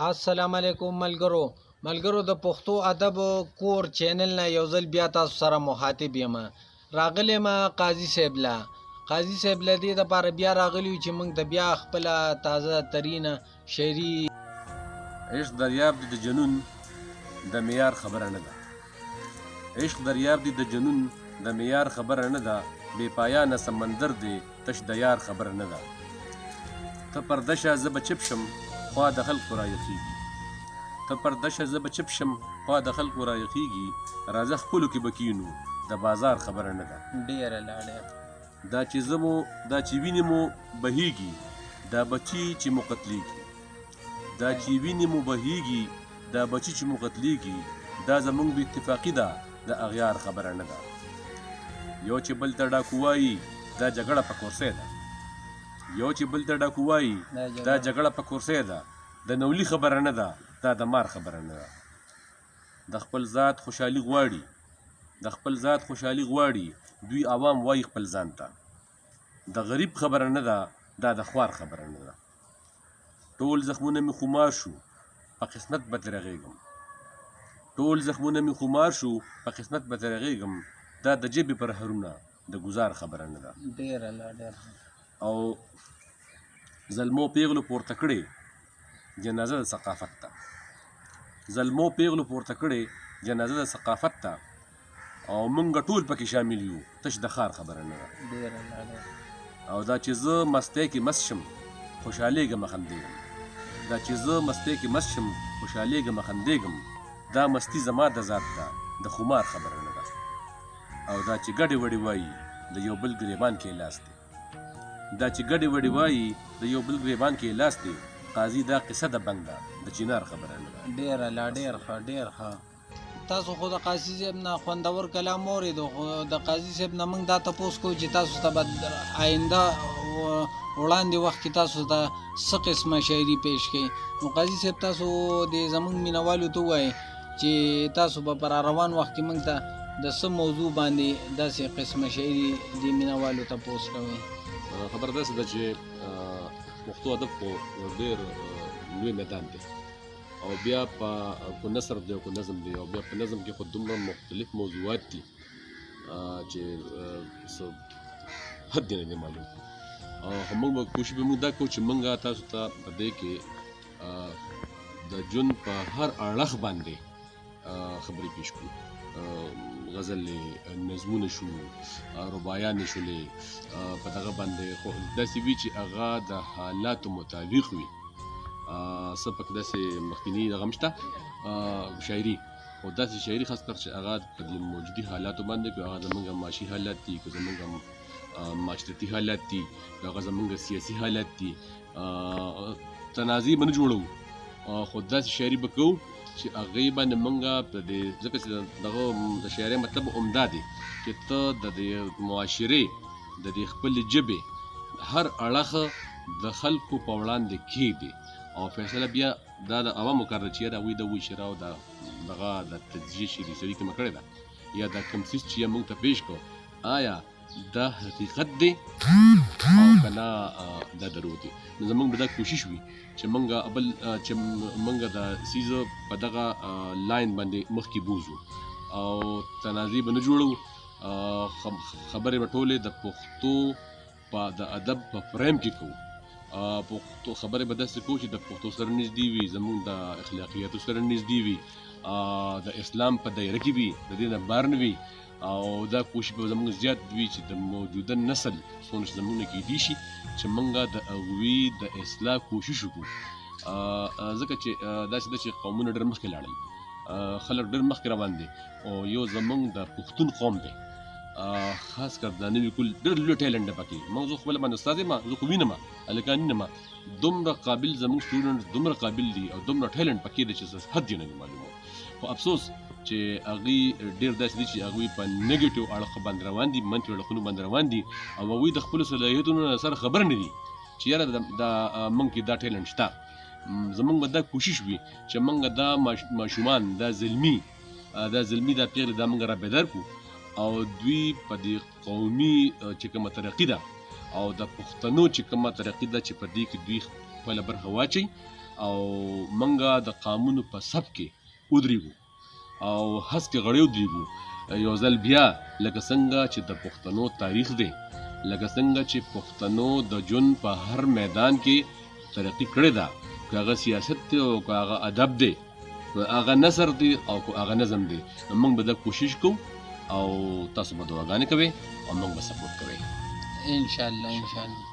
السلام علیکم ملګرو د پښتو ادب کور چینل نه یو ځل بیا تاسو سره مخاطب یم. راغلی ما قاضي صاحب له دې دپاره بیا راغلی یو چې موږ د بیا خپله تازه ترینه شاعري عشق دریاب دی د جنون د معیار خبره نه ده. عشق دریاب دی د جنون د معیار خبره نه ده. بې پایانه سمندر دی تش د یار خبره نه ده. ته پرده شه زه به چپ شم خوا د خلکو رایخیږي. ته پرده شه زه به چپ شم خوا د خلکو رایخیږي. راځه خپلو کې به کینو د بازار خبره نه ده. ډېره لا ډېره دا چې وینې مو بهیږي دا بچي چې مو قتلیږي. دا چې وینې مو بهیږي دا بچي چې مو قتلیږي. دا زمونږ بې اتفاقي ده د اغیار خبره نه ده. یو چې بل ته ډاکو وایي دا جګړه په کورسۍ ده. یو چې بل ته ډاکو وایي دا جګړه په کورسۍ ده. د نولي خبره نه ده دا د مار خبره نه ده. د خپل ذات خوشحالي غواړي دوی عوام وایي خپل ځان ته. د غریب خبره نه ده دا د خوار خبره نه ده. ټول زخمونه مې خمار شو په قسمت به ترې رغېږم. دا د ژبې پر هرونه د گزار خبره نه ده. ډېره لا ډېره او زلمو پیغلو پورته کړې جنازه د ثقافت ته. او مونږ ټول پکې شامل یو تش د ښار خبره نه ده. ډېره لا ډېره او دا چې زه مستی کې مست شم خوشحالېږم خندېږم. دا مستی زما د ذات ده د خمار خبره نه ده. او دا چې ګډې وډې وایي د یو بل ګریبان کې لاس دی. قاضي دا قصه د بنګ ده د چینار خبره نه ده. ډېره لا ډېر ښه تاسو خو د قاضي صاحب نه خوندور کلام واورېدو. خو د قاضي صاحب نه موږ دا تپوس کوو چې تاسو ته به آینده وړاندې وخت کې تاسو ته څه قسمه شاعري پیش کړئ. نو قاضي صاحب تاسو د زموږ مینوالو ته ووایئ چې تاسو به په روان وخت کې موږ ته د څه موضوع باندې داسې قسمه شاعري د مینوالو ته پوسټ کوئ. خبره داسې ده چې پښتو ادب خو ډېر لوی میدان دی او بیا په نثر دی او نظم دی او بیا په نظم کې خو دومره مختلف موضوعات دي چې څه حد دی نه دی معلوم. او موږ به کوشش به موږ دا کوو چې موږ تاسو ته په دې کې د ژوند په هر اړخ باندې خبرې پیش کړو. غزل نظمونه شو رباعیانې شولې په دغه باندې خو داسې وي چې هغه د حالاتو مطابق وي. څه پکې داسې مخکیني دغه هم شته شاعري خو داسې شاعري خاص کر چې هغه په موجودي حالاتو باندې که هغه زموږ معاشي حالات دي که زموږ معاشرتي حالات دي که هغه زموږ سیاسي حالات دي تنازع به نه جوړوو خو داسې شاعري به کوو چې هغې باندې موږ په دې ځکه چې دغه د شاعرۍ مطلب عمده دی چې ته د دې معاشرې د دې خپلې ژبې هر اړخ د خلکو په وړاندې کښېږدي او فیصله بیا دا د عوامو کار ده چې یا د هغوی د ویشره او دغه د تجزیې شعري سړي کومه کړې ده یا دا کوم څیز چې موږ ته پیش کړو آیا دا حقیقت دی او که نه دا دروغ دی. نو زموږ به دا کوشش وي چې موږ د څیزه په دغه لاین باندې مخکې بوځو او تنازع به نه جوړو. خبرې به ټولې د پښتو د ادب په فریم کې کوو. پښتو خبرې به داسې کوو چې د پښتو سره نږدې وي زموږ د اخلاقیاتو سره نږدې وي د اسلام په دایره کې وي د دې نه بهر نه وي. او دا کوشش به زموږ زیات وي چې د موجوده نسل څونه چې زموږ نه کیدی شي چې موږ د هغوی د اصلاح کوشش وکړو. ځکه چې داسې ده چې قومونه ډېر مخکې لاړل خلک ډېر مخکې روان دي او یو زموږ د پښتون قوم دی خاص کر دا نوي کول ډېر لوی ټیلنټ دی پکې. موږ زه خپله باندې استاد یم زه خو وینم هلکان وینم دومره قابل زموږ سټوډنټ دومره قابل دي او دومره ټیلنټ پکې دی چې حد یې نه وي معلوم. خو افسوس چې هغوی ډېر داسې دي چې هغوی په نیګیټیو اړخ باندې روان دي منفي اړخونو باندې روان دي او هغوی د خپلو صلاحیتونو سره خبر نه دي چې یاره موږ کې دا ټیلنټ شته. زموږ به دا کوشش وي چې موږ دا ماشومان دا زلمي دا پیغلې دا موږ رابیدار کړو او دوی په دې قومي چې کومه ترقي ده او د پښتنو چې کومه ترقي ده چې په دې کې دوی خپله برخه واچوي او منګه د قانون په سب کې ودرېږو او هڅ کې غړې ودرېږو یو ځل بیا لکه څنګه چې د پښتنو تاریخ دی لکه څنګه چې پښتنو د ژوند په هر میدان کې ترقي کړې ده که هغه سیاست دی او که هغه ادب دی که هغه نثر دی او که هغه نظم دی نو موږ به دا کوشش کوو او تاسو به دعاګانې کوئ او موږ به سپورټ کوئ ان شاء الله